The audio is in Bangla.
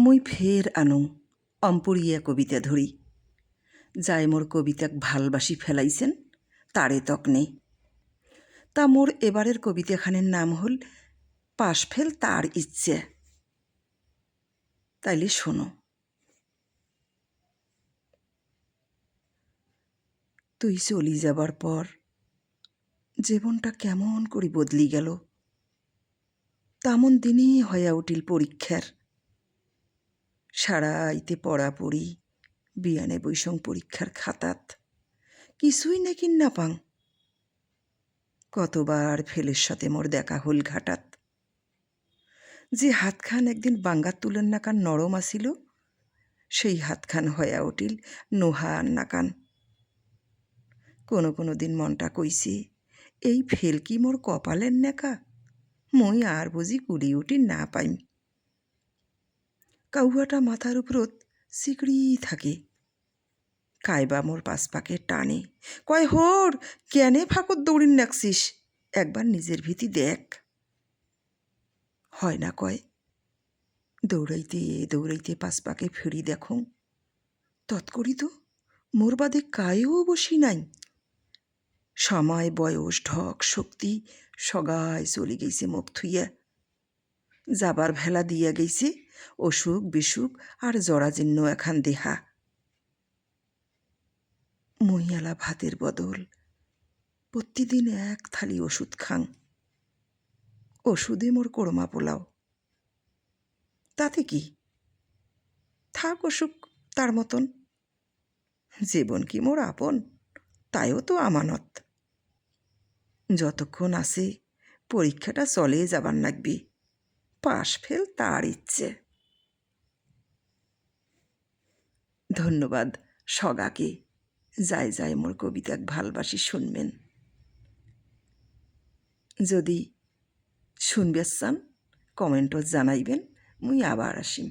মুই ফের আনো অম্পুরিয়া কবিতা ধরি, যাই মোর কবিতাক ভালবাসি ফেলাইছেন তারে তক নেই। তা মোর এবারের কবিতাখানের নাম হল পাশ ফেল তার ইচ্ছে। তাইলে শোনো। তুই চলি যাবার পর জীবনটা কেমন করে বদলি গেল। তেমন দিনই হইয়া উঠিল পরীক্ষার। সারাইতে পড়াপড়ি, বিয়ানে বৈষং পরীক্ষার খাতাত কিছুই নাকি না পাং। কতবার ফেলের সাথে মোর দেখা হল ঘাটাত। যে হাতখান একদিন বাঙ্গার তুলের নাকান নরম আসিল, সেই হাতখান হইয়া উঠিল নোহার নাকান। কোনো দিন মনটা কইছে, এই ফেল কি মোর কপালের নেকা, মই আর বুঝি কুড়ি উঠি না পাইম। কাউয়াটা মাথার উপরত সিকড়ি থাকে, কাইবা মোর পাশপাকে টানে, কয় হোর কেনে ফাঁকত দৌড়িন নাকছিস, একবার নিজের ভীতি দেখ। হয় না কয়, দৌড়াইতে দৌড়াইতে পাশপাকে ফিরি দেখো, তৎকরি তো মোর বাদে কায়েও বসি নাই। সময় বয়স ঢক শক্তি সগায় চলে গেছে মুখ থুইয়া। যাবার ভেলা দিয়া গেছে অসুখ বিসুখ আর জরাজীর্ণ এখান দেহা। মহিয়ালা ভাতের বদল প্রতিদিন এক থালি ওষুধ খাং। ওষুধে মোর কোড়মা পোলাও, তাতে কি, থাক অসুখ তার মতন। জীবন কি মোর আপন, তাইও তো আমানত। যতক্ষণ আছে পরীক্ষাটা চলে যাবার লাগবি, পাশ ফেল তার ইচ্ছে। ধন্যবাদ সগাকে, যাই যাই মোর কবিতাক ভালবাসি শুনবেন। যদি শুনবে চান কমেন্টত জানাইবেন, মুই আবার আসিম।